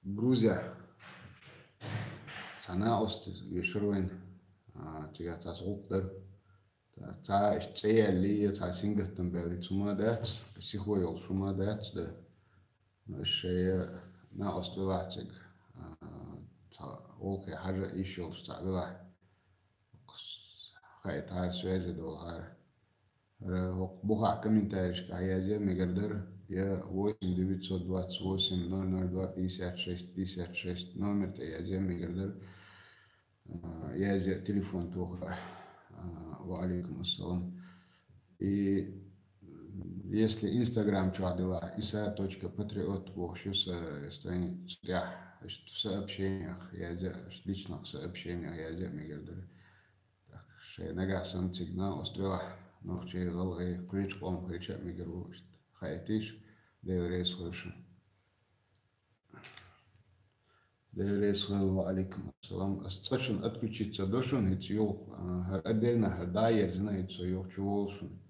Грузия. Сана осты ешруин. Тига тасгуqдер. Та ишцеяли та сингаттан бели тумадаат сихуйол шумадаат да шея на остулатик та олке хажа ишол стабила хай тар связи доллар буха комментариев каязе мегардер я 8 928 002 56 56 номер то язе мегардер язе телефон туха ва алейкум ассалам. И если Инстаграм чадила, isa.patriot, в странице, в сообщениях, я в личных сообщениях, я мигрирую. Так, что нагасан сигнал, острова, но в чей залой, ключом, кричат мигрирую. Хаятиш, деверейс хуршин. Деверейс хуршин, алейкум ассалам. Астачун отключиться дошун, это отдельно, да, я знаю, это ёв чуволшин.